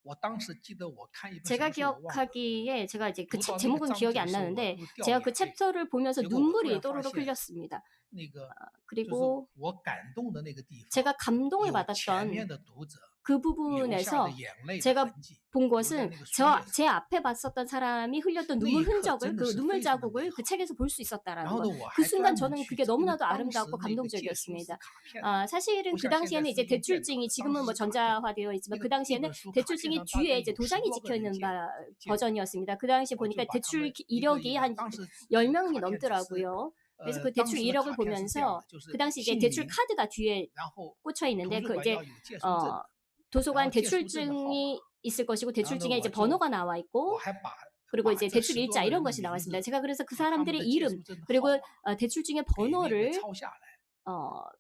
我当时记得我看一本什 제가 么书我忘了， 기억하기에 제가 이제 그 读 책 到那个 제목은 章 기억이 节 안 的时候，我 나는데 都掉 제가 眼 그 泪。 챕터를 보면서 结果我忽 눈물이 然发 또르르 现 흘렸습니다. 那个就是 그리고 我感动的那个地方， 제가 감동을 有前 받았던 面的读者， 그 流下 부분에서 的眼泪的 제가 痕迹 본 留在 것은 那个书页上。 제 앞에 봤었던 사람이 흘렸던 那 눈물 一刻 흔적을 真的 그 是 눈물 非常的美 자국을 好。 그 책에서 볼 수 然 있었다라는 后 거. 呢，我 그 还 순간 专门 저는 去 그게 找，因为 너무나도 当时 아름다웠고 那个借书是 감동적이었습니다. 卡片的， 사실은 不 그 像现在 당시에는 是 이제 用电脑 대출증이 的，当 지금은 时 뭐 是卡片。 전자화되어 있지만 那 그 个那 당시에는 本书卡片 대출증이 上大概 뒤에 有 이제 10 도장이 多个人 찍혀 있는 借的 바 借书， 버전이었습니다. 그 당시에 我就 보니까 把他 대출 们一个一 이력이 个 한 当时 10명이 卡片只是 넘더라고요. 그래서 그 当 대출 时的 이력을 卡片是这样 보면서 的，就是 그 당시 이제 姓 대출 名， 카드가 뒤에 然后 꽂혀 图 있는데 书 그 馆 이제 要有借书证， 어, 도서관 然后借书证的号码， 대출증이 있을 것이고 然后呢 대출증에 我 이제 就 번호가 나와 我 있고 还把 그리고 把 이제 这 대출 10 多 일자 个 이런 人的 것이 名 나왔습니다. 字 제가 그래서 그 和他们 사람들의 的借 이름 书证的号 그리고 码 대출증의 给那个 번호를 抄下来。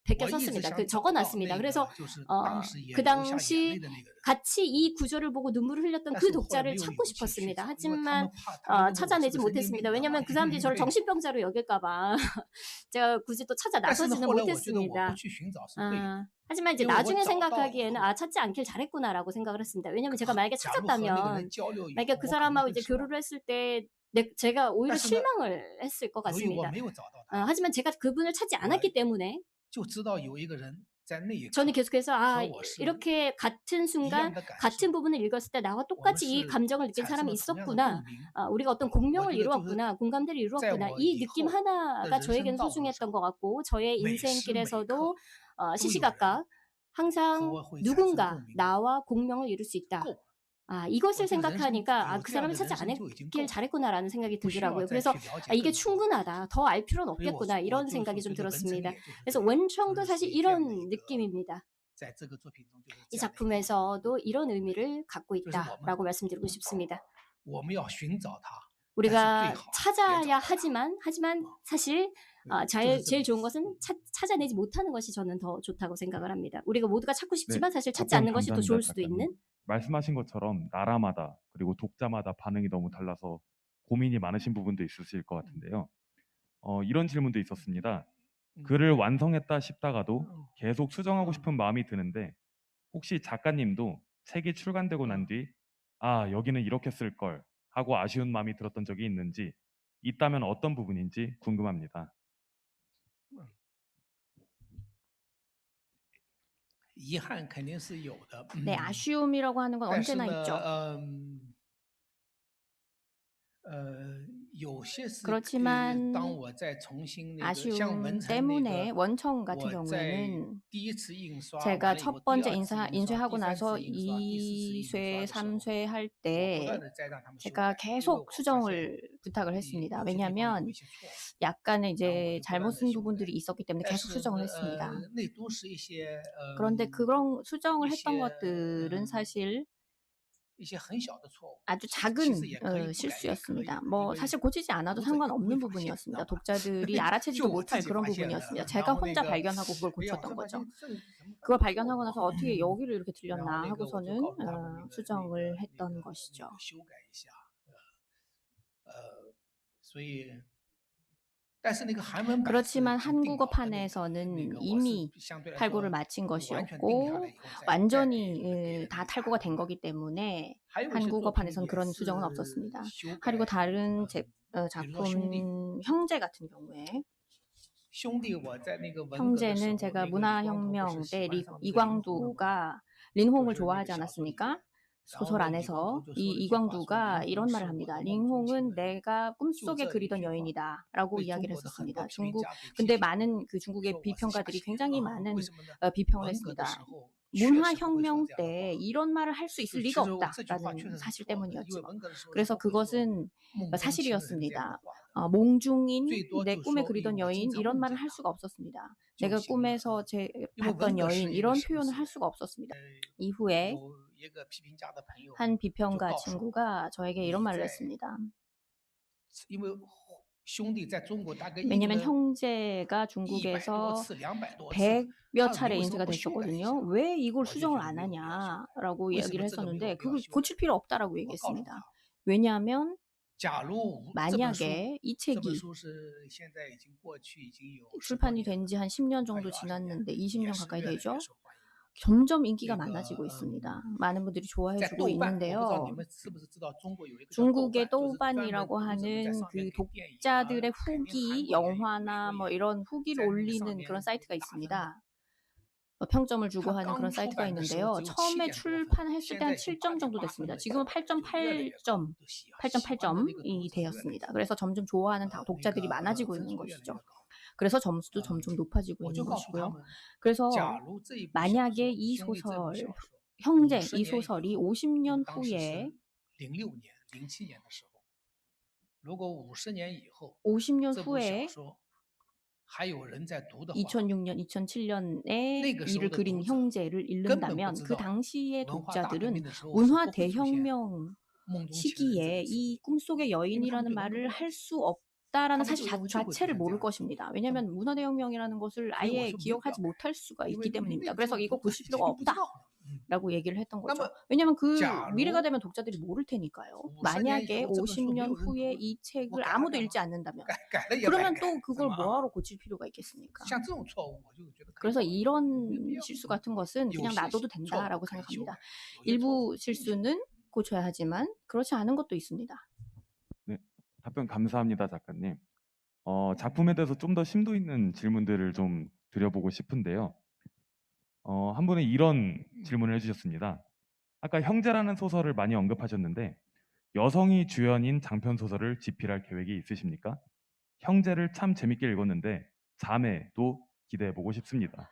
베껴 我一直 썼습니다. 想 그 找到 적어놨습니다. 那 그래서 个就是当时也 그 流下眼 당시 泪的那个人， 같이 이 구절을 보고 눈물을 흘렸던 但 그 是我后来没 독자를 有 찾고 勇气去 싶었습니다. 找，因为他 하지만 们怕，他们认为我是 찾아내지 个神经病， 못했습니다. 你知道吗？ 왜냐하면 그 사람들이 저를 因为 정신병자로 여길까봐 제가 굳이 또 찾아 但是呢， 나서지는 后来我觉得我 못했습니다. 不去寻找是对的， 하지만 이제 因为我 나중에 找到以 생각하기에는 后， 찾지 않길 잘했구나라고 생각을 했습니다. 왜냐하면 제가 만약에 假如和那个人 찾았다면 交流以 만약에 后， 그 我可能 사람하고 会 이제 失望。 교류를 했을 때 제가 오히려 但是呢， 실망을 했을 것 由于我 같습니다. 没有找到他， 하지만 제가 그분을 찾지 않았기 때문에 就知道有一个人在那一 저는 刻 계속해서 和我是 이렇게 같은 一 순간 样的感受， 같은 부분을 읽었을 때 나와 我们 똑같이 이 是 감정을 느낀 产生 사람이 了同样的 있었구나. 共鸣。 우리가 어떤 我 공명을 觉得就是 이루었구나. 공감대를 在 이루었구나. 我 이 以 느낌 后的 하나가 人 저에겐 生道路 소중했던 上， 것 같고 저의 每时每刻 인생길에서도 都有人 시시각각 和 항상 我会产生 누군가 共鸣， 나와 공명을 이룰 수 있다. 够。 이것을 我觉得人生 생각하니까 有 그 这样 사람을 的 찾지 人生就已经够 않았길 了， 잘했구나라는 생각이 不需要 들더라고요. 再 그래서 去了解 이게 更多。 충분하다. 더 알 필요는 所以我 없겠구나. 我 이런 就是 생각이 좀 觉得文成 들었습니다. 也就是 그래서 这样， 원청도 就是属 사실 于这样的 이런 一个， 느낌입니다. 在这个作品中就是 이 这样的一个意义。 작품에서도 이런 의미를 갖고 就是我们 있다라고 말씀드리고 싶습니다. 我们要寻找他，但是 우리가 最好别找 찾아야 到他。 하지만 사실 就是这 제일 么 좋은 것은 찾아내지 못하는 것이 저는 더 좋다고 생각을 합니다. 우리가 모두가 찾고 네, 싶지만 사실 찾지 답변 않는 것이 더 감사합니다, 좋을 수도 작가님. 있는. 말씀하신 것처럼 나라마다 그리고 독자마다 반응이 너무 달라서 고민이 많으신 부분도 있으실 것 같은데요. 이런 질문도 있었습니다. 글을 완성했다 싶다가도 계속 수정하고 싶은 마음이 드는데 혹시 작가님도 책이 출간되고 난 뒤 여기는 이렇게 쓸 걸 하고 아쉬운 마음이 들었던 적이 있는지 있다면 어떤 부분인지 궁금합니다. 遗憾肯定是有的， 네, 아쉬움이라고 하는 건 但是 언제나 呢， 있죠. 有些是 그렇지만 当我再重新那个像 아쉬움 文成那 때문에 个， 원청 같은 我在 경우에는 第一次印刷完 제가 了以后， 첫 第 번째 二次印刷， 인쇄하고 第三 나서 次印刷，第四次印 2쇄, 刷的时候， 3쇄 할 我不 때 断的在让他们修 제가 改，因为 계속 我发现 수정을 부탁을 你 했습니다. 有些地方有 왜냐하면 一些错误。 약간의 이제 저 잘못 쓴 불안해 부분들이 있었기 때문에 但 계속 是 수정을 했습니다. 那都是一些 그런데 그런 수정을 一 했던 些 것들은 사실 一些很小的错误， 아주 其 작은 实也可以不改，也可以， 실수였습니다. 因 뭐 为 사실 고치지 않아도 读者也不会 상관없는 发现， 부분이었습니다. 知道吧？ 독자들이 알아채지도 就我 못할 自己 그런 发现的， 부분이었습니다. 然 제가 后那 혼자 个 발견하고 그걸 哎呀，我 고쳤던 才发 거죠. 现这怎么 그걸 错 발견하고 啊？ 나서 어떻게 여기를 이렇게 然后 틀렸나 那个我就 하고서는 告诉他们那个 수정을 했던 것이죠. 修改一下，所以。 但是那个韩文版是 그렇지만 已经定好的，那个 한국어판에서는 我是 이미 相对来 탈고를 说 마친 完全定下来 것이었고 以后再 완전히 给 다 那个 탈고가 된 거기 때문에 还有一些作品 한국어판에서는 也 그런 是 수정은 없었습니다. 修改 그리고 다른 比如说兄弟 작품 형제 같은 경우에 兄弟我在那个文革的时 형제는 候， 제가 那个 문화혁명 李 때 光头不是喜欢上那个 이광두가 린홍을 就是那个 좋아하지 小说里 않았습니까? 然后 소설 呢， 안에서 李光头就 이 说了一句话，说 이광두가 林 이런 红 말을 是我 합니다. 的梦中情 린홍은 人， 내가 就 꿈속에 这一 그리던 句话 여인이다라고 被 이야기를 中国的很 했었습니다. 多评 중국 价给批 근데 评， 많은 그 중국의 说我是瞎 비평가들이 写 굉장히 的。 많은 为什么呢？ 비평을 文革的 했습니다. 时候确实不会说 문화혁명 这样的 때 话。 이런 말을 할 수 就 있을 其 리가 实我这句话确 없다라는 实是 사실 错的，因为 때문이었죠. 文革的时候是 그래서 不会说 그것은 梦中情人这样的 사실이었습니다. 话的。 몽중인, 最多 내 就 꿈에 说 그리던 我 여인 经常 이런 梦 말을 见 할 他 수가 없었습니다. 就 내가 行了。 꿈에서 因为 봤던 文革是 여인 一个 이런 形 표현을 式。 할 수가 없었습니다. 이후에 有一个批评家的朋友 한 就 비평가 告诉我， 친구가 저에게 你 이런 말을 在 했습니다. 因为兄弟在中国大概印 왜냐면 了 형제가 100多 중국에서 次、200多次， 100여 他 차례 为什 인쇄가 么不修改一 됐었거든요. 下？ 왜 이걸 我就觉 수정을 得 안 没有必要修改。 하냐라고 为什 이야기를 么这个没有 했었는데 必要 그걸 修改？ 고칠 필요 없다라고 我告诉 얘기했습니다. 他， 왜냐하면 假如这本书 만약에 이 这本 책이 书是现在已经过去已经有10多 출판이 年 된 지 한 10년 快 정도 有20年， 지났는데 也 20년 是 가까이 越来越 되죠. 受欢迎。 점점 인기가 那个 많아지고 있습니다. 많은 분들이 좋아해 在 주고 豆瓣，我不知道 있는데요. 你们是不是知道中国有一个叫豆 중국의 瓣，就是专门 또반이라고 读者们在 하는 上 그 面给电影啊、 독자들의 改编韩 후기, 国电影、美 영화나 国 뭐 电影， 이런 후기를 在那个上 올리는 面 그런 사이트가 打分的。 있습니다. 평점을 주고 它 하는 刚 그런 出 사이트가 版的时候 있는데요. 只有 처음에 7.多分， 출판했을 现 때 한 在已经 7점 정도 8.8 됐습니다. 分了， 지금은 越来越高， 8.8점, 喜欢的那个 8.8점이 读者越来越 되었습니다. 多， 그래서 점점 좋아하는 那 독자들이 个 많아지고 있는 分数越来 것이죠. 越高。 그래서 점수도 점점 높아지고 我 있는 就告诉他 것이고요. 们， 그래서 假如这一部小 만약에 说， 이 兄弟这部 소설 小说， 형제 50 이 年以 소설이 后， 50년 当时 후에 是06年、07年的时候，如果50年以后， 50년 这部小 후에 说还有人在读的话， 2006년, 2007년에 那个时候 이를 的 그린 读者 형제를 根本不 읽는다면 知 그 道 당시의 文化大革 독자들은 命的时候是 문화 不会出现 대혁명 梦中情人这 시기에 个词， 이 꿈속의 因为他们 여인이라는 觉得那个 말을 不了 할 解， 수 없다라는 他们 사실 就认为就会出 자체를 现这 모를 样的作品， 것입니다. 这么 왜냐하면 문화 대혁명이라는 것을 所以我 아예 说没有必要 기억하지 改， 못할 수가 因 있기 为那 때문입니다. 个时 그래서 候 이거 读者 보실 已经 필요가 不知 없다. 道了。 라고 얘기를 했던 那 거죠. 么 왜냐면 그 假 미래가 如 되면 독자들이 모를 테니까요. 50年以 만약에 后这本书没 50년 有人 후에 读， 이 我 책을 改它 아무도 干 읽지 嘛？ 않는다면 改了也白 그러면 改， 또 怎 그걸 么啊？ 뭐하러 고칠 필요가 있겠습니까? 像这种错误，我就觉得可以 그래서 保留，没有必 이런 要。 실수 같은 것은 有 그냥 些 놔둬도 错误 된다라고 可以修 생각합니다. 改，有些错误 일부 不修改。 실수는 고쳐야 하지만 그렇지 않은 것도 있습니다. 네, 답변 감사합니다, 작가님. 작품에 대해서 좀 더 심도 있는 질문들을 좀 드려보고 싶은데요. 한 분은 이런 질문을 해주셨습니다. 아까 형제라는 소설을 많이 언급하셨는데 여성이 주연인 장편 소설을 집필할 계획이 있으십니까? 형제를 참 재밌게 읽었는데 자매도 기대해보고 싶습니다.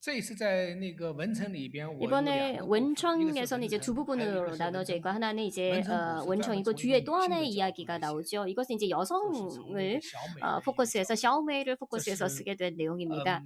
这一次在那个文成里边，我有 이번에 2个部分，一个是 원청에서는 이제 文 두 成，还有一 부분으로 个是文 나눠져 成 있고 谱。 하나는 이제 文成谱是专门 원청이고 从一 뒤에 个 또 女性的 하나의 角 이야기가 度来写， 나오죠. 이것은 이제 就是从那 여성을 个小美的一个角 포커스해서 度。 샤오메이를 这 포커스해서 是 쓰게 된 내용입니다.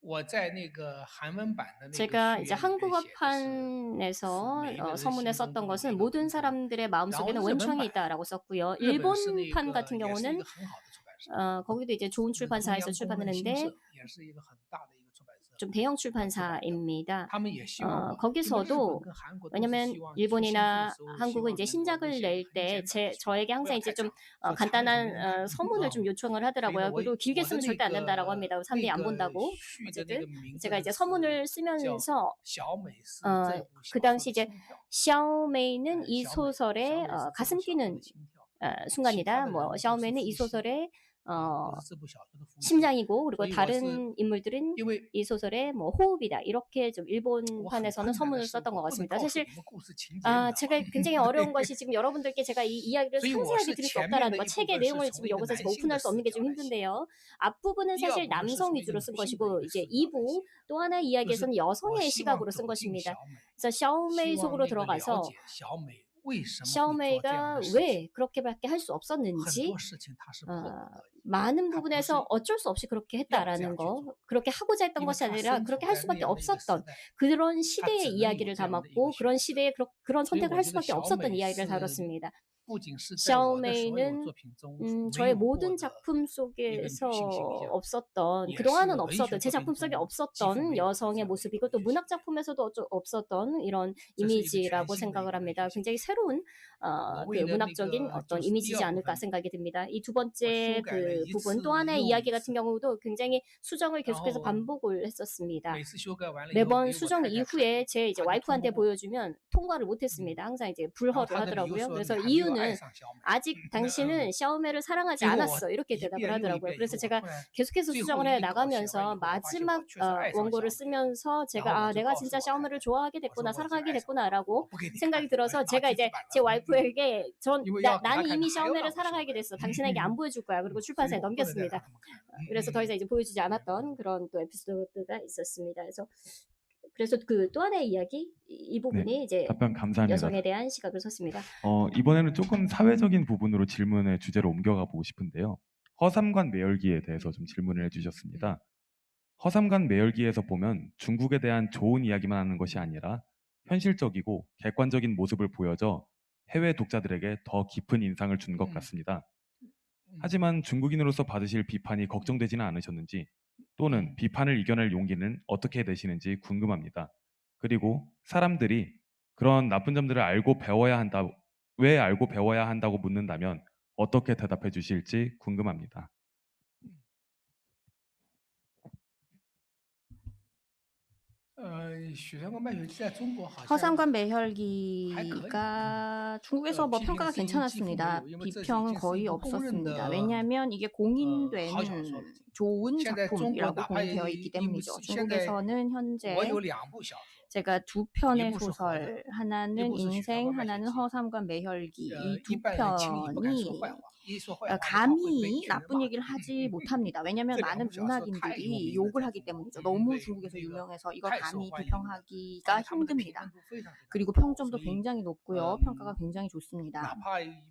我在那个韩文版的那个 제가 序 이제 言里边写的是， 한국어판에서 每一个人 서문에 心中 썼던 都有 것은 一个 모든 文成。 사람들의 然后 마음속에는 日本 원청이 版， 있다라고 썼고요. 日本是那 일본판 个 같은 也是一 경우는 个很好的出版社， 거기도 이제 좋은 是中 출판사에서 央公论新 출판하는데 社，也是一个很大的一个出版社。 좀 대형 出版的， 출판사입니다. 他们也希望我，因为日本 거기서도 跟韩国都是 왜냐면 希望出新书的 일본이나 时候，希 한국은 望 이제 能够 신작을 写 낼 很 때 简短的 저에게 不 항상 要 이제 太 좀 长，说长了可能 간단한 看不懂。 서문을 좀 요청을 所以 하더라고요. 呢， 그리고 길게 我的 쓰면 那 절대 안 된다라고 个 합니다. 那 사람들이 안 个 본다고. 序的那 어쨌든 个名字 제가 이제 是 서문을 叫 쓰면서 小美是 어, 这部 그 小说 당시 的 이제 心跳。 샤오메이는 이 小美， 소설의 小美是这部 가슴 小说 뛰는 的心跳， 순간이다. 其他的 뭐 人都是 샤오메이는 이 夫妻， 소설의 都是这部小说的夫妻。 심장이고 그리고 所以我是 다른 인물들은 因为 이 소설의 뭐 호흡이다. 이렇게 좀 我很 일본판에서는 困难的 서문을 是， 썼던 것 我不能 같습니다. 告诉 사실 你们故事情节，你知道吗？ 제가 굉장히 어려운 것이 지금 여러분들께 제가 이 이야기를 所以我 상세하게 是 드릴 수 前面 없다라는 的 거. 一部 책의 分是 내용을 从 지금 一个 여기서 男 제가 性 오픈할 的 수 视 없는 게 角 좀 来写， 힘든데요. 앞부분은 第二 사실 部分是从 남성 一个 위주로 女 쓴 性的 것이고 一个 이제 视角来 2부 写， 또 하나의 就是 이야기에서는 我 여성의 希望 시각으로 走 쓴 进 것입니다. 小美， 그래서 希 샤오메이 望 속으로 那个了 들어가서 解小美为什么会做这样 샤오메이가 的事情。 왜 그렇게밖에 할 수 很 없었는지 多事情他是迫不 어, 得已， 많은 他不是 부분에서 어쩔 수 없이 그렇게 要这 했다라는 样去 거, 做， 그렇게 하고자 했던 因为 것이 他 아니라 生 그렇게 处 할 在那 수밖에 样的一个时 없었던 代， 그런 他 시대의 只能有 이야기를 这样的一个 담았고 选 그런 择。 시대에 그런 所以 선택을 我 할 觉得 수밖에 小 없었던 美 이야기를 是 다뤘습니다. 不仅是在我的所有 샤오메이는 作品中没 저의 有过 모든 的 작품 一个女 속에서 性形象， 없었던 也是 그동안은 文学 없었던 제 作 작품 品 속에 中几乎 없었던 没有的这 여성의 样的一个 모습이고 또 文学 문학 形象。 작품에서도 없었던 이런 这是一个全 이미지라고 新的一 생각을 个文 합니다. 学形 굉장히 象。 새로운 我 그 为了那 문학적인 个 어떤 就是第 이미지지 二部 않을까 分， 생각이 듭니다. 이 두 我修 번째 改了 그 一 부분 次 또 하나의 又 이야기 一 같은 次， 경우도 굉장히 수정을 然 계속해서 后 반복을 했었습니다. 每次修改完了以后 매번 给我 수정 太太看， 이후에 제 이제 她就通 와이프한테 不过。 보여주면 통과를 嗯， 못했습니다. 항상 이제 然后 불허를 她的理由 하더라고요. 说你 그래서 还没有爱 이유는 上小美。 아직 당신은 샤오메를 사랑하지 结果我 않았어. 이렇게 一 대답을 遍又一 하더라고요. 遍以 그래서 后，我 제가 突然 계속해서 最后 수정을 一 해 稿写完以 나가면서 后，我发现我 마지막 确实爱上 원고를 小美。 쓰면서 然 제가 后我 아 就 내가 告诉 진짜 我太 샤오메를 太， 좋아하게 我说 됐구나 我真 사랑하게 爱上她了， 됐구나라고 我不给你看， 생각이 我 들어서 拿 제가 去 이제 出版 제 了。 와이프에게 因为要给 나는 她看， 이미 她还要 샤오메를 让我修 사랑하게 改。 됐어. 당신에게 안 보여줄 거야. 그리고 所以 출판사에 我不能再让 넘겼습니다. 他们看。 그래서 더 이상 이제 보여주지 않았던 그런 또 에피소드가 있었습니다. 그래서 그 또 하나의 이야기 이 네, 부분이 이제 답변 감사합니다. 여성에 대한 시각을 썼습니다. 이번에는 조금 사회적인 부분으로 질문의 주제로 옮겨가 보고 싶은데요. 허삼관 매열기에 대해서 좀 질문을 해주셨습니다. 허삼관 매열기에서 보면 중국에 대한 좋은 이야기만 하는 것이 아니라 현실적이고 객관적인 모습을 보여줘 해외 독자들에게 더 깊은 인상을 준 것 같습니다. 하지만 중국인으로서 받으실 비판이 걱정되지는 않으셨는지 또는 비판을 이겨낼 용기는 어떻게 되시는지 궁금합니다. 그리고 사람들이 그런 나쁜 점들을 왜 알고 배워야 한다고 묻는다면 어떻게 대답해 주실지 궁금합니다. 许三观卖血记在中国好像 허삼관 还可以， 매혈기가 중국에서 뭐 批评的 평가가 声音几乎没 괜찮았습니다. 有，因为这已 비평은 经是一 거의 部公认 없었습니다. 的 왜냐하면 이게 好小说了。 공인된 좋은 现在中国 작품이라고 哪怕 공인되어 있기 一部 때문이죠. 现在 중국에서는 我 현재 有2部小说， 제가 두 편의 一部是活的， 소설, 하나는 一部是许三 인생, 观卖血 하나는 记。 허삼관 매혈기. 이 一 두 般人轻易不敢说 편이 坏话，一说坏话的话会被 감히 群人 나쁜 骂。 얘기를 하지 못합니다. 왜냐하면 这两 많은 部小说太有 문학인들이 名了， 욕을 在 하기 中国， 때문이죠. 因 너무 为 중국에서 那个 유명해서 이걸 太受 감히 欢迎了， 비평하기가 而且他们的评 힘듭니다. 分都非常非常 그리고 高， 평점도 所以 굉장히 높고요. 평가가 굉장히 哪 좋습니다. 怕某一位文学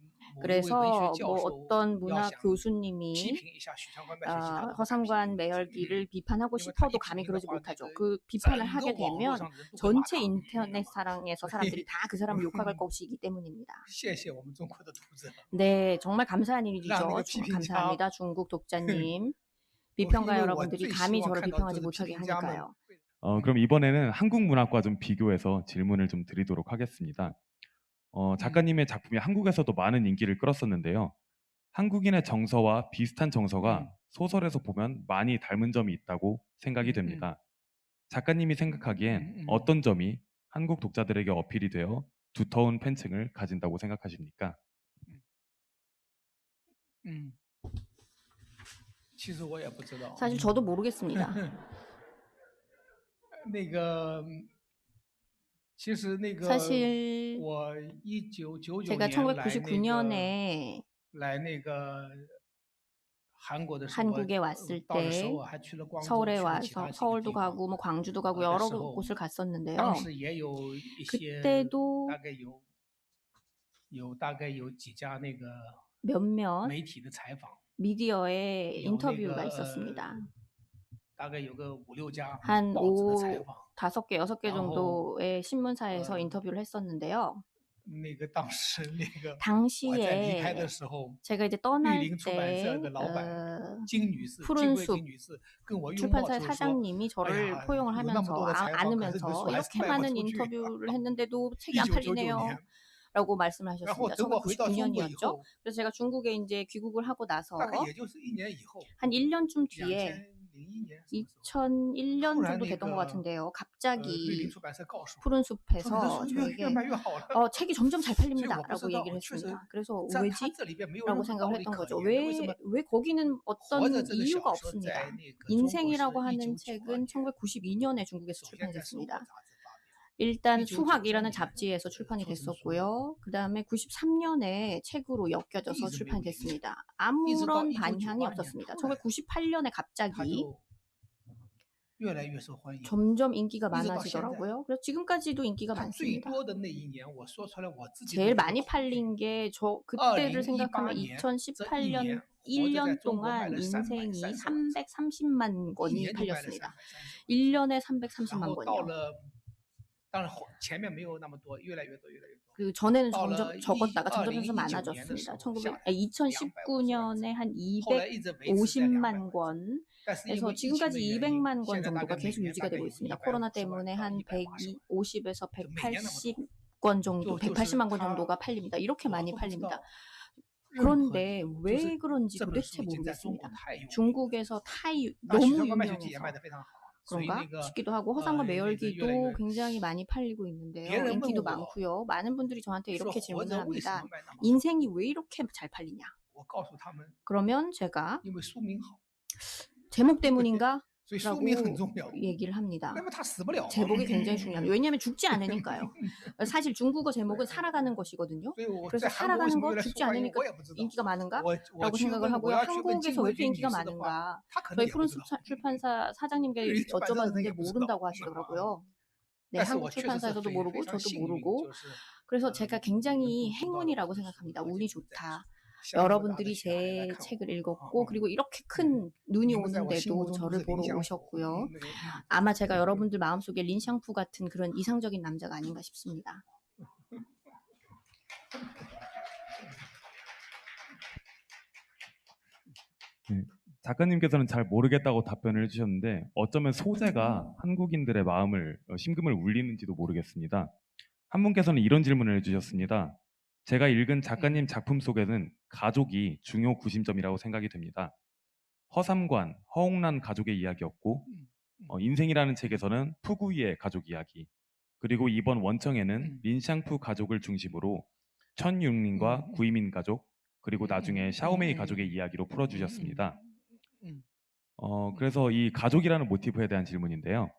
그래서 教 뭐 授 어떤 要 문학 想批 교수님이 评一下许三观卖血记，他都不敢批 허삼관 评， 매혈기를 비판하고 因为他 싶어도 一批 감히 评的 그러지 话，那 못하죠. 个 그 비판을 整 하게 个网络 되면 上的人都会骂 전체 他。 인터넷 상에서 사람들이 다 그 사람을 욕할 것이기 때문입니다. 谢谢我们中国的读者， 네, 정말 감사한 让那 일이죠. 个批评家， 감사합니다. 중국 독자님. 因为 비평가 我 여러분들이 最希 감히 望 저를 看到就 비평하지 是批 못하게 评家们 하니까요. 그럼 이번에는 한국 문학과 좀 비교해서 질문을 좀 드리도록 하겠습니다. 작가님의 작품이 한국에서도 많은 인기를 끌었었는데요. 한국인의 정서와 비슷한 정서가 소설에서 보면 많이 닮은 점이 있다고 생각이 됩니다. 작가님이 생각하기엔 어떤 점이 한국 독자들에게 어필이 되어 두터운 팬층을 가진다고 생각하십니까? 其实我也不知道。 사실 저도 모르겠습니다. 那个，其实那个 사실 我1999 제가 年 1999년에 来那个韩国的时候， 한국에 왔을 到的时 때 候还去了广州， 서울에 去了其他 와서 几个 서울도 地方。 가고 뭐 광주도 가고 的 여러 时候， 곳을 当 갔었는데요. 时也有一些 그때도 大概有几家那个 몇몇 媒体的采访， 미디어에 有那 인터뷰가 个 있었습니다. 大概有个5、6家 한 报纸的采访。 5개, 6개 然后 정도의 신문사에서 인터뷰를 했었는데요. 那个当时那个我在离 당시에 开的时候， 제가 이제 玉 떠날 林出版 때 社的老板 金女士， 푸른 金贵 숲 金女士跟我拥抱 출판사의 就说 사장님이 저를 야, 포용을 이거 하면서 너무도 잘 봐. 안으면서 그래서 너 이렇게 말씀 많은 말고 인터뷰를 했는데도 책이 안 1999 팔리네요. 年， 라고 말씀을 然后 하셨습니다. 等我回到中国以 1999년이었죠. 后， 그래서 제가 중국에 이제 귀국을 하고 나서 大概也就是1年以后， 한 1년쯤 뒤에 2001年什么时候， 2001년忽然 정도 那 됐던 것 个 같은데요. 玉林 갑자기 出版社告诉我， 푸른 说你的 숲에서 书越 저에게 卖越好了。 책이 점점 잘 所以 팔립니다. 我不知 라고 道， 얘기를 确实 했습니다. 그래서 在 왜지? 他这里边没有 라고 任何道 생각을 理 했던 可 거죠. 言的。为什么 왜 거기는 活 어떤 着这个 이유가 小说在 없습니다. 那个中国是 인생이라고 하는 1992 책은 年， 1992년에 중국에서 首先在生活 출판됐습니다. 杂志发表。 일단 1993 수학이라는 년에 잡지에서 출판이 초등수. 됐었고요. 그 다음에 93년에 책으로 엮여져서 이즈미 출판됐습니다. 이즈미. 아무런 이즈미 반향이 1998 없었습니다. 년 1998년에 他 갑자기 就越来越受欢迎。 점점 인기가 一直到 많아지더라고요. 그래서 지금까지도 인기가 他最 많습니다. 多的那一年，我说出来我自己 제일 都觉得 많이 恐惧。 팔린 게 저 그때를 2018 생각하면 年这一 2018년 年，活着 1년 在中国卖 동안 了 인생이 330万册， 330만 一 권이 年就卖了 팔렸습니다. 330万。 1년에 然 330만 后到 권이요. 了，当然前面没有那么多，越来越多，越来越多。 그 전에는 到 점점 了 적었다가 점점 2019 많아졌습니다. 年的时候，下来 2019년에 한 后来一直维持在200 250만 万册。 권, 但是因 그래서 为疫情的 지금까지 原因， 200만 现 권 在大 정도가 概每 계속 年 유지가 大概 되고 有 있습니다. 150 코로나 万 때문에 到 한 180万。 150에서 就每年那么多。 180권 정도, 就是 180만 권他 정도가 팔립니다. 이렇게 我 많이 都不知 팔립니다. 道任何 그런데 理由，就 왜 是 그런지 这本书 도대체 已经在中国 모르겠습니다. 太有名了。 중국에서 타이 但许 너무 三观卖血记也 유명해서 卖得非常好，所以 그런가 那个 싶기도 하고 허상과 那个越来 매열기도 越 굉장히 많이 팔리고 있는데요.别人 인기도 问我 많고요. 많은 분들이 저한테 说 이렇게 活 질문을 着为什 합니다. 么卖那么好？ 인생이 왜 이렇게 잘 팔리냐? 我告诉他们， 그러면 제가 因为书名好， 제목 때문인가? 所以书名很 라고 重要。 얘기를 합니다. 那么他死不了嘛。 제목이 굉장히 중요합니다. 왜냐하면 죽지 않으니까요. 사실 중국어 제목은 살아가는 것이거든요. 所以我 그래서 在韩国为什 살아가는 么越 거 来 죽지 受欢迎， 않으니까 我也不知道。 인기가 많은가? 我 라고 去 생각을 问我 하고요. 要去问金 한국에서 贵 왜 金 인기가 女士的话， 많은가? 他可能 저희 也不 푸른 知道。 출판사 사장님께 이 출판사는 여쭤봤는데 이게 무슨 모른다고 나- 하시더라고요. 네, 但是 한국 我确实是 출판사에서도 非 모르고 非常 저도 幸运， 모르고 就是 그래서 제가 굉장히 能读到 행운이라고 我的书， 생각합니다. 而且 운이 就在 좋다. 香港大的 여러분들이 小孩来 제 看我。 책을 읽었고 어. 그리고 이렇게 큰 눈이 你们在我心目 오는데도 中都 저를 是 보러 林祥福 오셨고요. 那个 아마 제가 여러분들 마음속에 린샹푸 같은 그런 이상적인 남자가 아닌가 싶습니다. 작가님께서는 잘 모르겠다고 답변을 해주셨는데 어쩌면 소재가 한국인들의 마음을 심금을 울리는지도 모르겠습니다. 한 분께서는 이런 질문을 해주셨습니다. 제가 읽은 작가님 작품 속에는 가족이 중요 구심점이라고 생각이 됩니다. 허삼관, 허옥란 가족의 이야기였고 인생이라는 책에서는 푸구이의 가족 이야기, 그리고 이번 원청에는 음. 린샹푸 가족을 중심으로 천융린과 구이민 가족, 그리고 나중에 샤오메이 가족의 이야기로 풀어주셨습니다. 그래서 이 가족이라는 모티브에 대한 질문인데요.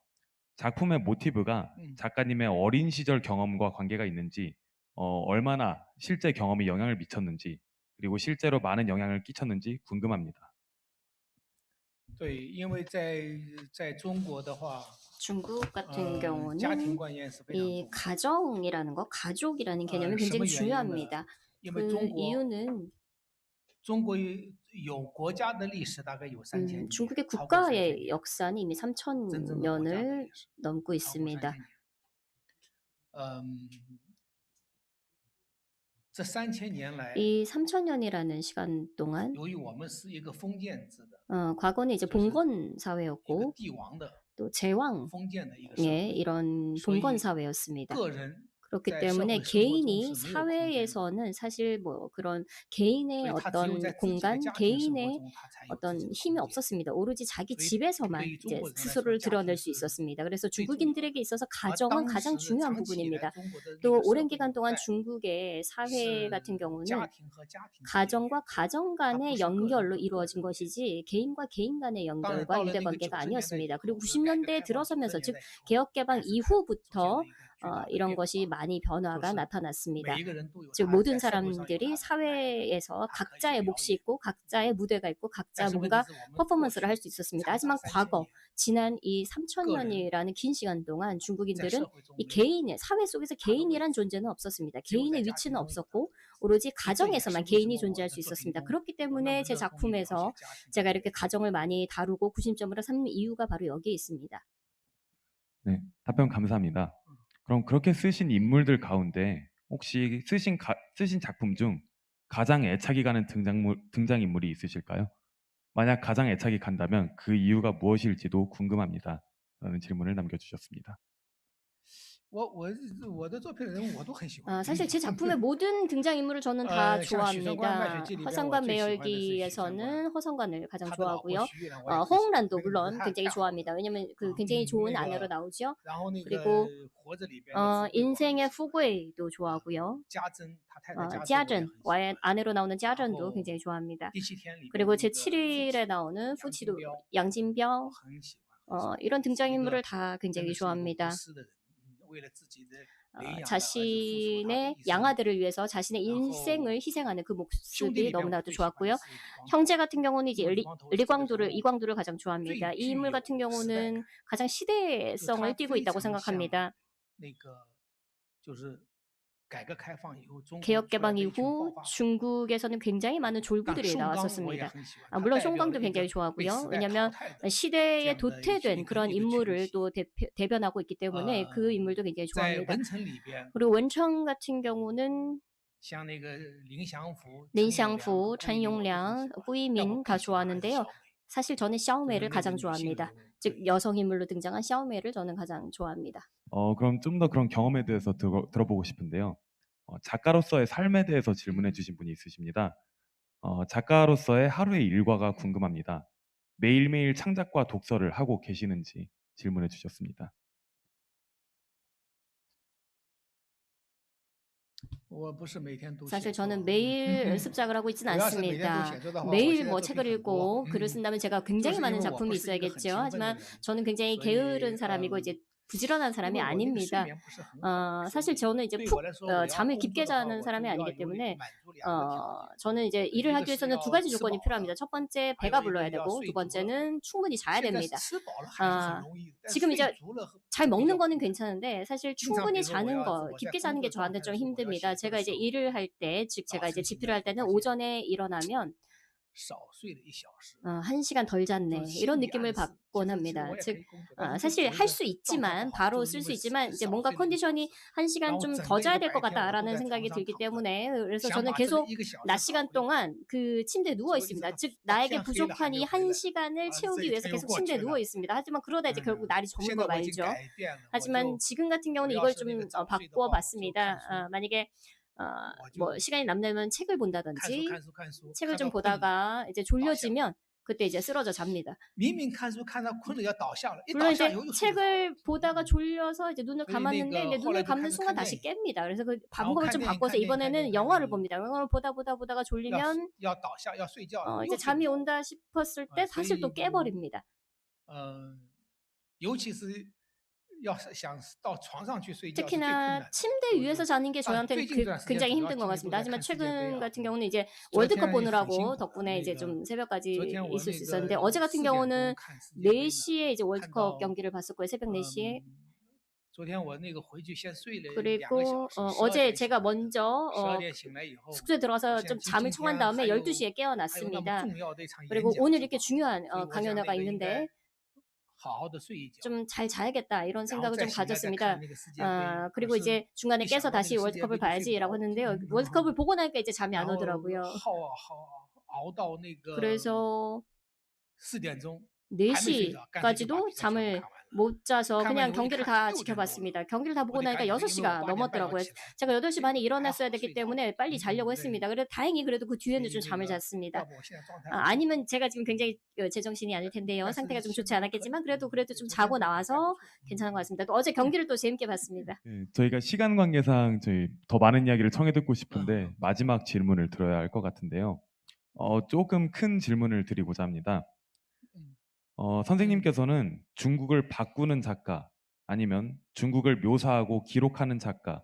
작품의 모티브가 작가님의 어린 시절 경험과 관계가 있는지, 얼마나 실제 경험이 영향을 미쳤는지, 그리고 실제로 많은 영향을 끼쳤는지 궁금합니다. 对，因为在中国的话， 중국 같은 家庭 경우는 观念是非常 이 重要的。 가정이라는 거, 가족이라는 개념이 什么 굉장히 原因呢？ 중요합니다. 因为 그 中国 이유는 中国有国家的历史大概有3000年， 중국의 超过3000 국가의 年， 역사는 이미 真正的国家的 3000년을 历史 넘고 超过3000 있습니다. 年。这3000年来， 이 3000년이라는 시간 동안 由于我们是一个封建制的 과거는 이제 봉건 一个 사회였고 帝王的 또 제왕의 封建的一个社会， 이런所以 봉건 사회였습니다. 个人 그렇기 在 때문에 社会生活中 개인이 是没有空间的。 사회에서는 사실 뭐 그런 개인의 所以他只有 어떤 在自己的 공간, 家庭生活 개인의 中，他才有自己 어떤 的 힘이 空间。 없었습니다. 오로지 자기 所以 집에서만 对于中 이제 国人来说， 스스로를 家庭 드러낼 수 是 있었습니다. 그래서 最重要的。 중국인들에게 있어서 而 가정은 当 가장 时 중요한 长期以来， 부분입니다. 中国的那 또 个社 오랜 会 기간 纽 동안 带 중국의 사회 是 같은 家 경우는 庭和家庭之间的 가정과 가정 간의 它不是个人 연결로 和个人 이루어진 것이지 개인과 개인 간의 当然 연결과 到了那个 유대관계가 90年代以 아니었습니다. 后， 그리고 是改革 90년대에 开放90 들어서면서 年 즉 代以后， 개혁개방 开始出现 이후부터 了一个巨大的 이런 变 것이 化， 많이 就 변화가 是 나타났습니다. 每一个人都有 즉 他 모든 在社会上有 사람들이 他的舞台， 사회에서 他可以去 각자의 表 몫이 演。 있고 각자의 무대가 있고 但 각자 是问题 뭔가 是我们过 퍼포먼스를 去 할 수 있었습니다. 长达 하지만 3000 과거 年， 지난 이 个人 3000년이라는 긴 시간 동안 在 중국인들은 社会中 이 没有 개인의 사회 속에서 他的位 개인이란 置， 존재는 없었습니다. 只有在 개인의 家 위치는 庭中有他的 없었고 位置。 오로지 所以这也是 가정에서만 为什 개인이 么我 존재할 的 수 作品 있었습니다. 中 그렇기 我那么 때문에 제 热衷于描写 작품에서 家庭的 제가 故 이렇게 事。 가정을 많이 다루고 구심점으로 삼는 이유가 바로 여기에 있습니다. 네, 답변 감사합니다. 그럼 그렇게 쓰신 인물들 가운데 혹시 쓰신 작품 중 가장 애착이 가는 등장인물이 있으실까요? 만약 가장 애착이 간다면 그 이유가 무엇일지도 궁금합니다. 라는 질문을 남겨주셨습니다. 我的作品的人物我都很喜欢。 사실 제 작품의 모든 등장인물을 저는 다 像许三观卖 좋아합니다. 血记里边，我 허상관 最喜欢的是许三观， 매열기에서는 허상관을 가장 他的老婆 좋아하고요. 徐玉兰我也很喜欢， 허홍란도 那个女的 물론 太 굉장히 好了。 좋아합니다. 왜냐면 그 굉장히 좋은 那 아내로 个 나오죠. 然后那个 그리고 活着里边的富贵我很 인생의 喜欢， 후괴도 좋아하고요. 家珍他太太家珍我也很喜 짜전와의 欢。 아내로 나오는 然 짜전도 后 굉장히 좋아합니다. 第七天里边 그리고 的 제 那个父亲 7일에 나오는 杨金 후치도 彪， 양진병 我很喜欢，很喜欢。 이런 是一个 등장인물을 다 真 굉장히 的是一个无 좋아합니다. 私的人，为了自己的领养的儿子付出他的 자신의 一生。 양아들을 위해서 자신의 然后 인생을 희생하는 그 兄弟 모습이 里边我 너무나도 最喜欢的 좋았고요. 是李光头， 형제 같은 경우는 이제 因为李光头是这个时 리광도를 候 이광도를 가장 좋아합니다. 最 이 인물 具有 같은 时代 경우는 感， 가장 就 시대성을 他 띠고 非 있다고 常像 생각합니다. 那个就是改革开放以后中国出来 개혁개방 的一群暴 이후 发户。 중국에서는 굉장히 많은 但 졸부들이 宋刚我也 나왔었습니다. 很喜欢，他 물론 代表了 송강도 一 굉장히 个被 좋아하고요. 时代淘 왜냐하면 汰的这 시대에 样的一 도태된 个 그런 一个群 인물을 体。 또 대변하고 있기 때문에 그 인물도 굉장히 在 좋아합니다. 文成里边， 그리고 원청 같은 경우는 像那个林祥福、 린샹푸, 陈永良 천용량, 和 꾸이민 다 顾一鸣，但我更喜欢还是 좋아하는데요. 小美， 사실 저는 就是 샤오메이를 那个 가장 女性 좋아합니다. 人物。 즉 对， 여성 인물로 등장한 샤오메이를 저는 가장 좋아합니다. 그럼 좀 더 그런 경험에 대해서 들어보고 싶은데요. 작가로서의 삶에 대해서 질문해 주신 분이 있으십니다. 작가로서의 하루의 일과가 궁금합니다. 매일매일 창작과 독서를 하고 계시는지 질문해 주셨습니다. 我不是每天都写 사실 作， 저는 매일 습작을 하고 있지는 我要是每天都 않습니다. 写作的话，我 매일 现在 뭐 作品 책을 很多。 읽고 글을 쓴다면 제가 就 굉장히 是因 많은 为我不 작품이 是一个很 있어야겠죠. 勤奋的 하지만 人， 저는 굉장히 所以 게으른 사람이고 이제 부지런한 因 사람이 为我那个睡 아닙니다. 眠不是很好，所 사실 以 저는 이제 对 푹 我来说，我要 잠을 工作 깊게 的话， 자는 我就 사람이 要 아니기 有一 때문에 满足两个条件。 저는 이제 一 일을 个 하기 是 위해서는 두 要 가지 吃 조건이 饱了， 필요합니다. 첫 번째 还 배가 有一个 불러야 要 되고 睡 두 足了。 번째는 충분히 자야 现在 됩니다. 吃饱了还是很 아, 容易，但 지금 睡 이제 足了比 잘 较 먹는 困 거는 难。 괜찮은데 사실 经常比 충분히 如说我 자는 要 거, 我在 깊게 工 자는 作 게 状 저한테 态的 좀 时候，我要 힘듭니다. 写作的 제가 이제 时候， 일을 할 때, 즉 早 제가 이제 睡醒 집필을 来 할 때는 发现 오전에 일어나면 少睡了1小时， 1시간 덜 就 잤네 是 이런 心理 느낌을 暗示。其 받곤 实 합니다. 我也可 즉 以工作，但是就 사실 觉 할 得 수 状态不 있지만 好， 바로 就 쓸 因 수 为 있지만 이제 少 뭔가 睡了1小 컨디션이 时。 1시간 然后 좀 整 더 个一 자야 个 될 것 白天我都 같다라는 在 생각이 床上 들기 躺着， 때문에 그래서 想 저는 把这 계속 1个小 낮 时 시간 搞掉。 동안 그 침대에 누워 所以一直 있습니다. 到 즉 到 나에게 天黑了还 부족한 没 이 有回来， 1시간을 这 채우기 一 위해서 天又 계속 过 침대에 去 누워 了。 있습니다. 하지만 그러다 이제 결국 날이 저물 现 걸 在我已经 말죠. 改变了，我 하지만 就 지금 같은 我 경우는 要 이걸 是那个 좀 早睡的 바꿔 话，我就看 봤습니다. 书， 만약에 我 뭐 就 시간이 남다면 책을 看书 본다든지 看书看书， 책을 看 좀 到困了 보다가 이제 倒下， 졸려지면 그때 이제 쓰러져 잡니다. 明明看书看到困了要倒下了，一 물론 倒下 이제 又睡着了。 책을 보다가 졸려서 이제 눈을 그러니까 감았는데 이제 눈을 헐레도 감는 칸- 순간 칸네. 다시 깹니다. 그래서 그 칸 방법을 좀 칸네, 바꿔서 칸네, 이번에는 칸네, 영화를 칸네. 봅니다. 영화를 보다가 要 졸리면 要倒下要睡觉了， 이제 又睡 잠이 着了。 온다 싶었을 때 사실 또 깨버립니다. 尤其是要想到床上去睡觉是最困 특히나 难的。 침대 위에서 자는 게 저한테는 최근段时间굉장히主要힘든 것精力 같습니다. 都在 하지만 看世界杯 최근 啊。 같은 경우는 이제 昨 월드컵 天很辛 보느라고 苦 덕분에 那 이제 个 좀 새벽까지 昨天我 있을 수 那 있었는데 个 어제 같은 4点 경우는 钟看世界杯呢 4시에 이제 월드컵 看到 경기를 봤었고요. 새벽 4시에. 昨天我那个回去先睡了2个 그리고 小时， 어제 12点 제가 醒来的。 먼저 12点醒来以后， 숙소에 들어와서 我现 좀 在 잠을 今 청한 天 다음에 还有 12시에 还有那么 깨어났습니다. 重要的一场演 그리고 讲 오늘 是 이렇게 吧？ 중요한 所以我想 강연회가 那个应该 있는데 好好的睡一觉， 좀 잘 자야겠다 이런 然后 생각을 再 좀 醒来再 가졌습니다. 看那个世界杯。 그리고 可是 이제 중간에 一想 깨서 到那 다시 个世界 월드컵을 杯就睡不 봐야지 着 라고 了。 했는데요. 월드컵을 보고 나니까 이제 잠이 然 안 后 오더라고요. 熬到那个 그래서 4点钟还没睡着，干脆就把 4시까지도 比赛全部 잠을 看完了。 못 자서看完 그냥 以后一 경기를 看 다 6点多了， 지켜봤습니다. 경기를 다 我 보고 得 나니까 赶紧睡，因为 6시가 我8点半要 넘었더라고요. 起来， 제가 8시 반에 还好 일어났어야 됐기 睡着。 때문에 빨리 자려고 对， 했습니다. 그래도 다행히 그래도 그 所 뒤에는 以 좀 那 잠을 个 잤습니다. 要不我现在状态不错。 아니면 제가 지금 굉장히 제정신이 아닐 텐데요. 但是 상태가 좀 现 좋지 在可以， 않았겠지만 그래도 对 좀 昨天 자고 状态还不 나와서 错。 괜찮은 것 같습니다. 또 어제 경기를 또 재밌게 봤습니다. 네, 저희가 시간 관계상 저희 더 많은 이야기를 청해 듣고 싶은데 마지막 질문을 들어야 할 것 같은데요. 조금 큰 질문을 드리고자 합니다. 선생님께서는 중국을 바꾸는 작가 아니면 중국을 묘사하고 기록하는 작가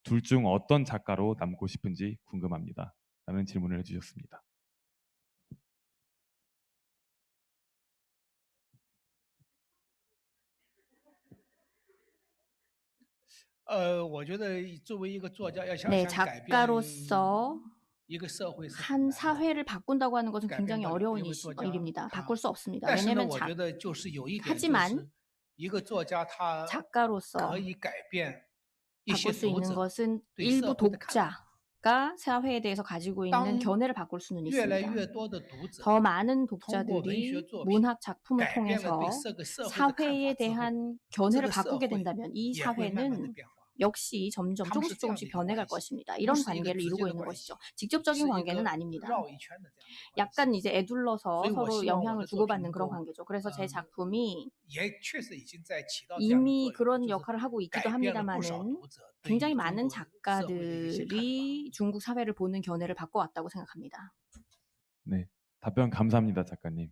둘 중 어떤 작가로 남고 싶은지 궁금합니다. 라는 질문을 해주셨습니다. 我觉得作为一个作家，要想 네, 想改变 작가로서 一个社会是很 한 难的。 사회를 바꾼다고 하는 것은 改变 굉장히 不了， 어려운 因为作家 일입니다. 他 바꿀 수 없습니다. 但是呢， 왜냐하면 我觉得就是有一点，就 하지만 是一个作家他 작가로서 可以改变一些 바꿀 수 读 있는 者 것은 对 일부 社会的看法。 독자가 사회에 대해서 가지고 있는当 견해를 바꿀 수는 越来 있습니다. 越多的读者 더 많은 通过文学 독자들이 作品 문학 작품을 改变了 통해서 对这个社会的看 사회에 法之后， 대한 这 견해를 个社 바꾸게 会 된다면 이 也会慢慢的 사회는 变化。 역시 점점他们是 조금씩 这样的 조금씩 一个 변해갈 关系， 것입니다. 不 이런 是一个 관계를 直接 이루고 的 있는 关系， 것이죠. 是 직접적인 一 관계는 个 아닙니다. 绕一圈的这样的关系。 약간 이제 애둘러서 所以我 서로 希望我 영향을 的作品 주고받는 能 그런 够 관계죠. 그래서 제 작품이 也确实已经在起到这样的 이미 作用， 그런 就是 역할을 하고 있기도 改变了不少 합니다만은 读者对于 굉장히 中 많은 国社会的一些看法。 작가들이 중국 사회를 보는 견해를 바꿔왔다고 생각합니다. 네, 답변 감사합니다, 작가님.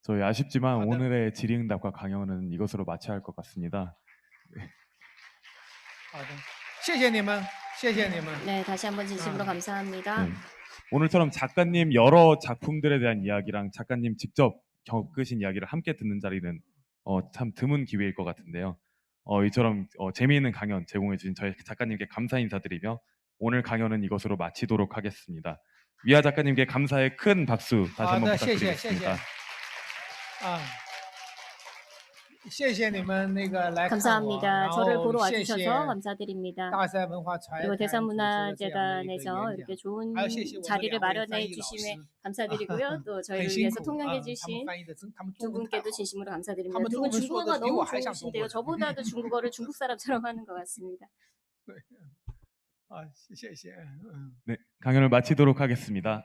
저희 아쉽지만 아, 네. 오늘의 질의응답과 강연은 이것으로 마쳐야 할 것 같습니다. 好的，谢谢你们，谢谢你们。 네, 다시 한번 진심으로 감사합니다. 네. 오늘처럼 작가님 여러 작품들에 대한 이야기랑 작가님 직접 겪으신 이야기를 함께 듣는 자리는 참 드문 기회일 것 같은데요. 이처럼 재미있는 강연 제공해 주신 저희 작가님께 감사 인사드리며 오늘 강연은 이것으로 마치도록 하겠습니다. 위아 작가님께 감사의 큰 박수 다시 好 한번 的，谢谢，谢谢。 부탁드리겠습니다. 谢谢你们那个来看我， 감사합니다. 然 저를 后 보러 谢谢 와주셔서 감사드립니다. 大山文化传 그리고 媒组织的这样的一个 대산문화재단에서 演讲 이렇게 。 좋은 还有谢谢我们 자리를 两位翻 마련해 译老 주심에 师， 감사드리고요. 또 很 저희를 辛 위해서 苦 통역해 他们 주신 翻译的真，他们 두 中文太好 분께도 了。 진심으로 감사드립니다. 한번 두 분 중국문 중국어가 수업도 比 너무 我还像 좋으신데요. 中国人。 저보다도 중국어를 중국 사람처럼 하는 것 같습니다. 啊，谢谢，嗯。 네, 강연을 마치도록 하겠습니다.